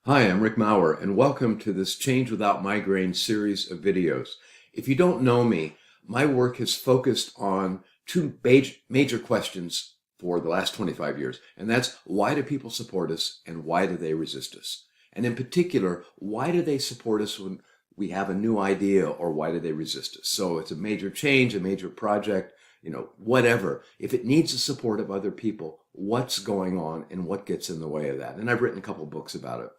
Hi, I'm Rick Maurer, and welcome to this Change Without Migraine series of videos. If you don't know me, my work has focused on two major questions for the last 25 years, and that's why do people support us and why do they resist us? And in particular, why do they support us when we have a new idea, or why do they resist us? So it's a major change, a major project, whatever. If it needs the support of other people, what's going on and what gets in the way of that? And I've written a couple books about it.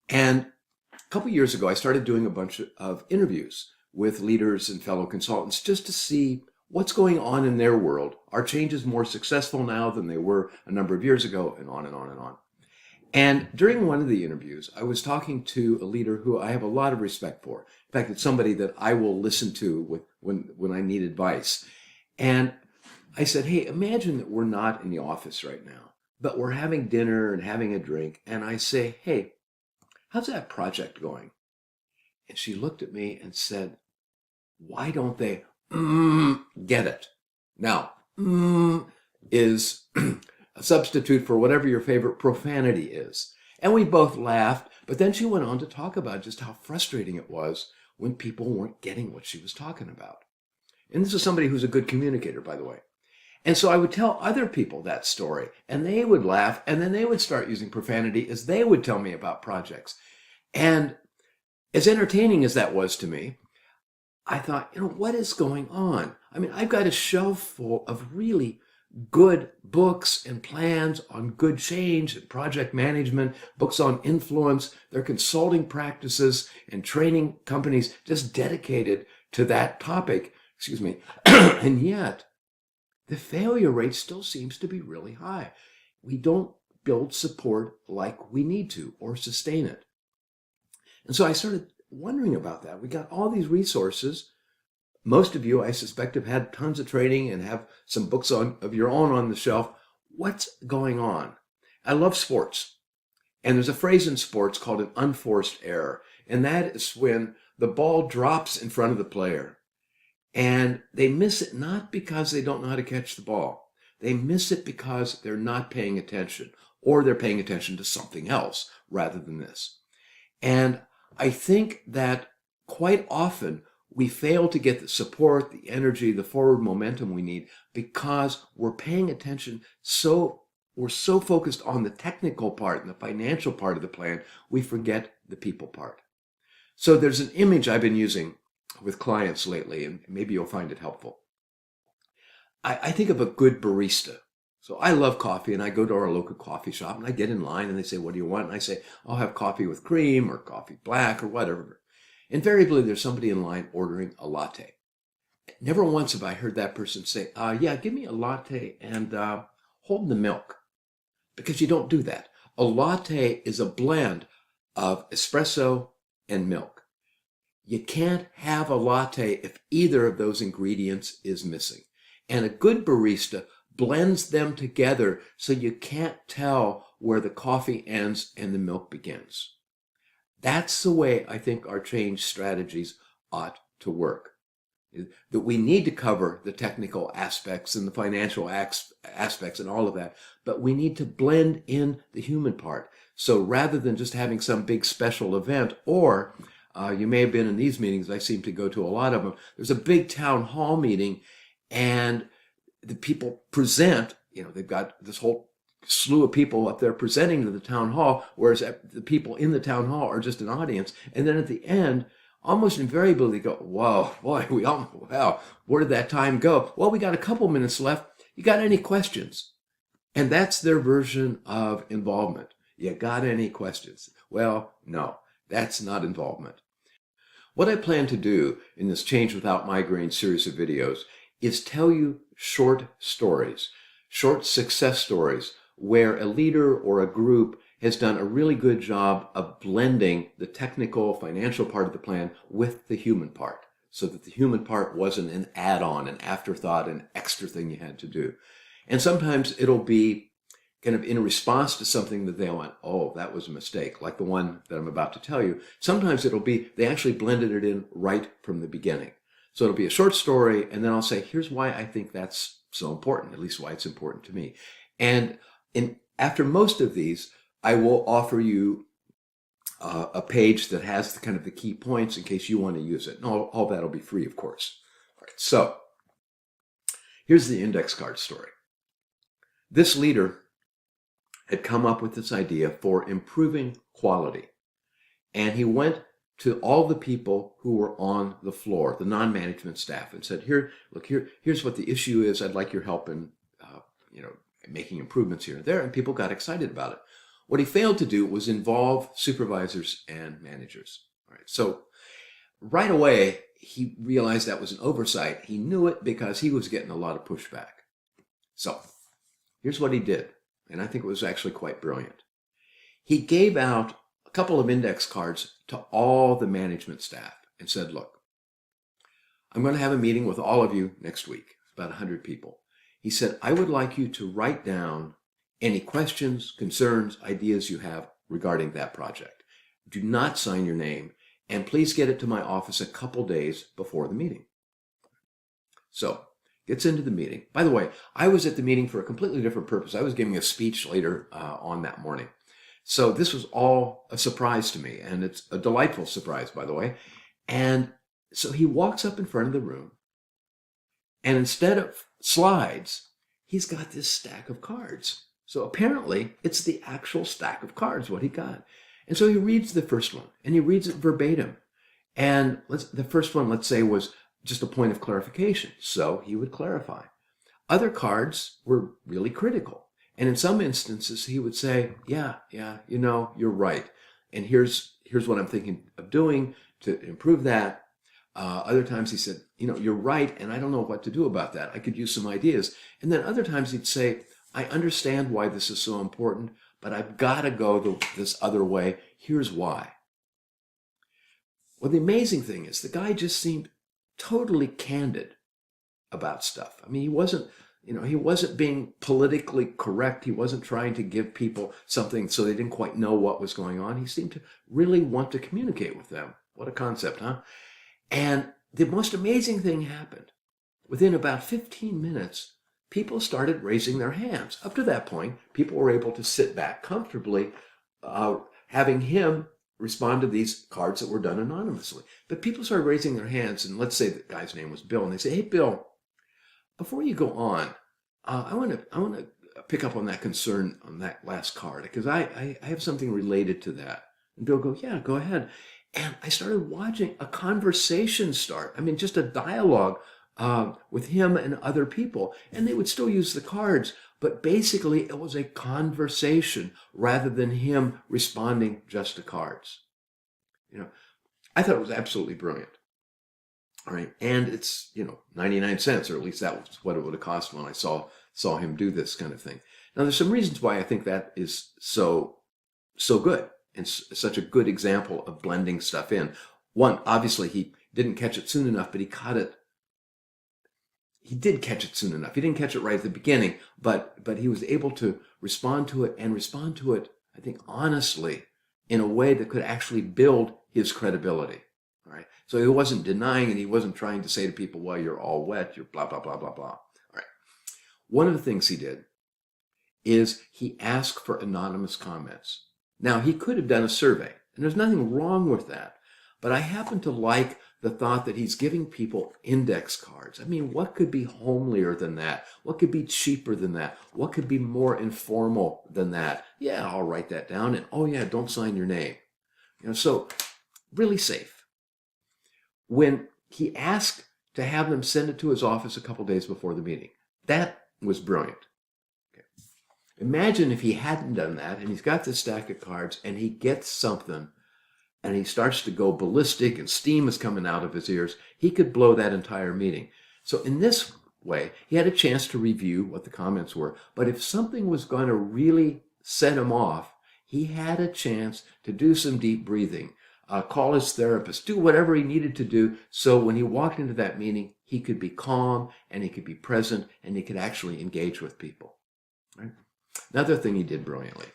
And a couple of years ago, I started doing a bunch of interviews with leaders and fellow consultants just to see what's going on in their world. Are changes more successful now than they were a number of years ago? And on and on and on. And during one of the interviews, I was talking to a leader who I have a lot of respect for. In fact, it's somebody that I will listen to when I need advice. And I said, hey, imagine that we're not in the office right now, but we're having dinner and having a drink. And I say, hey, how's that project going? And she looked at me and said, why don't they get it? Now, is a substitute for whatever your favorite profanity is. And we both laughed, but then she went on to talk about just how frustrating it was when people weren't getting what she was talking about. And this is somebody who's a good communicator, by the way. And so I would tell other people that story, and they would laugh, and then they would start using profanity as they would tell me about projects. And as entertaining as that was to me, I thought, what is going on? I mean, I've got a shelf full of really good books and plans on good change and project management, books on influence, their consulting practices and training companies just dedicated to that topic, and yet the failure rate still seems to be really high. We don't build support like we need to or sustain it. And so I started wondering about that. We got all these resources. Most of you, I suspect, have had tons of training and have some books of your own on the shelf. What's going on? I love sports. And there's a phrase in sports called an unforced error. And that is when the ball drops in front of the player and they miss it not because they don't know how to catch the ball. They miss it because they're not paying attention, or they're paying attention to something else rather than this. And I think that quite often we fail to get the support, the energy, the forward momentum we need because we're paying attention we're so focused on the technical part and the financial part of the plan, we forget the people part. So there's an image I've been using with clients lately, and maybe you'll find it helpful. I think of a good barista. So I love coffee, and I go to our local coffee shop, and I get in line, and they say, what do you want? And I say, I'll have coffee with cream or coffee black or whatever. Invariably, there's somebody in line ordering a latte. Never once have I heard that person say, yeah, give me a latte and hold the milk. Because you don't do that. A latte is a blend of espresso and milk. You can't have a latte if either of those ingredients is missing. And a good barista blends them together so you can't tell where the coffee ends and the milk begins. That's the way I think our change strategies ought to work. That we need to cover the technical aspects and the financial aspects and all of that, but we need to blend in the human part. So rather than just having some big special event, or you may have been in these meetings, I seem to go to a lot of them, there's a big town hall meeting and the people present, they've got this whole slew of people up there presenting to the town hall, whereas the people in the town hall are just an audience. And then at the end, almost invariably, they go, whoa, boy, wow, where did that time go? Well, we got a couple minutes left. You got any questions? And that's their version of involvement. You got any questions? Well, no, that's not involvement. What I plan to do in this Change Without Migraine series of videos is tell you short stories, short success stories, where a leader or a group has done a really good job of blending the technical, financial part of the plan with the human part, so that the human part wasn't an add-on, an afterthought, an extra thing you had to do. And sometimes it'll be kind of in response to something that they went, oh, that was a mistake, like the one that I'm about to tell you. Sometimes it'll be they actually blended it in right from the beginning. So it'll be a short story, and then I'll say, here's why I think that's so important, at least why it's important to me. And after most of these, I will offer you a page that has kind of the key points in case you want to use it. And all that'll be free, of course. All right, so here's the index card story. This leader had come up with this idea for improving quality. And he went to all the people who were on the floor, the non-management staff, and said, here's what the issue is. I'd like your help in, making improvements here and there. And people got excited about it. What he failed to do was involve supervisors and managers. All right. So right away, he realized that was an oversight. He knew it because he was getting a lot of pushback. So here's what he did. And I think it was actually quite brilliant. He gave out a couple of index cards to all the management staff and said, look, I'm going to have a meeting with all of you next week, about 100 people. He said, I would like you to write down any questions, concerns, ideas you have regarding that project. Do not sign your name, and please get it to my office a couple days before the meeting. So, gets into the meeting. By the way, I was at the meeting for a completely different purpose. I was giving a speech later on that morning. So this was all a surprise to me, and it's a delightful surprise, by the way. And so he walks up in front of the room, and instead of slides, he's got this stack of cards. So apparently, it's the actual stack of cards, what he got. And so he reads the first one, and he reads it verbatim. And the first one, let's say, was just a point of clarification. So he would clarify. Other cards were really critical. And in some instances, he would say, yeah, you're right. And here's what I'm thinking of doing to improve that. Other times he said, you're right, and I don't know what to do about that. I could use some ideas. And then other times he'd say, I understand why this is so important, but I've got to go this other way. Here's why. Well, the amazing thing is the guy just seemed totally candid about stuff. I mean, he wasn't being politically correct. He wasn't trying to give people something so they didn't quite know what was going on. He seemed to really want to communicate with them. What a concept, huh? And the most amazing thing happened. Within about 15 minutes, people started raising their hands. Up to that point, people were able to sit back comfortably, having him respond to these cards that were done anonymously. But people started raising their hands, and let's say the guy's name was Bill, and they say, hey, Bill, before you go on, I want to pick up on that concern on that last card, because I have something related to that. And Bill goes, yeah, go ahead. And I started watching a conversation start. I mean, just a dialogue with him and other people. And they would still use the cards, but basically it was a conversation rather than him responding just to cards. I thought it was absolutely brilliant. All right. And it's, 99 cents, or at least that was what it would have cost when I saw him do this kind of thing. Now, there's some reasons why I think that is so good and such a good example of blending stuff in. One, obviously, he didn't catch it soon enough, but he caught it. He did catch it soon enough. He didn't catch it right at the beginning, but he was able to respond to it, I think, honestly, in a way that could actually build his credibility. All right. So he wasn't denying it. He wasn't trying to say to people, well, you're all wet, you're blah, blah, blah, blah, blah. All right. One of the things he did is he asked for anonymous comments. Now, he could have done a survey, and there's nothing wrong with that. But I happen to like the thought that he's giving people index cards. I mean, what could be homelier than that? What could be cheaper than that? What could be more informal than that? Yeah, I'll write that down. And, oh, yeah, don't sign your name. So really safe. When he asked to have them send it to his office a couple days before the meeting, that was brilliant. Imagine if he hadn't done that, and he's got this stack of cards, and he gets something, and he starts to go ballistic, and steam is coming out of his ears. He could blow that entire meeting. So in this way, he had a chance to review what the comments were. But if something was going to really set him off, he had a chance to do some deep breathing, call his therapist, do whatever he needed to do, so when he walked into that meeting, he could be calm, and he could be present, and he could actually engage with people. Right? Another thing he did brilliantly,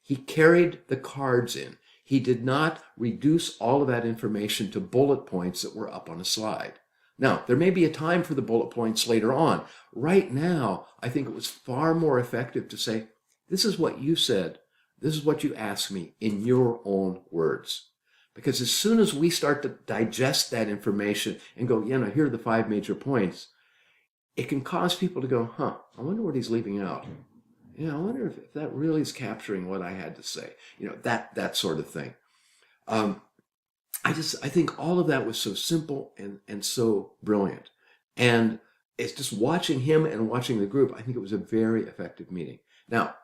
he carried the cards in. He did not reduce all of that information to bullet points that were up on a slide. Now, there may be a time for the bullet points later on. Right now, I think it was far more effective to say, this is what you said this is what you ask me in your own words. Because as soon as we start to digest that information and go, here are the 5 major points, it can cause people to go, I wonder what he's leaving out. I wonder if that really is capturing what I had to say. That sort of thing. I think all of that was so simple and so brilliant. And it's just watching him and watching the group, I think it was a very effective meeting. Now,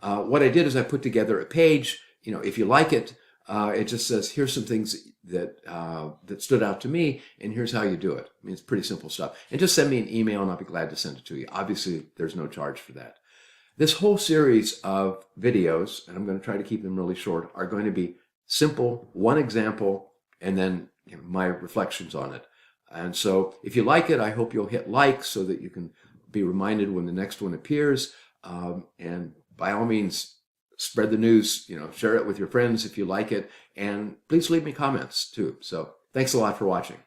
what I did is I put together a page. If you like it, it just says, here's some things that stood out to me, and here's how you do it. I mean, it's pretty simple stuff. And just send me an email, and I'll be glad to send it to you. Obviously, there's no charge for that. This whole series of videos, and I'm going to try to keep them really short, are going to be simple, one example, and then my reflections on it. And so if you like it, I hope you'll hit like so that you can be reminded when the next one appears. And by all means, spread the news, share it with your friends if you like it. And please leave me comments too. So thanks a lot for watching.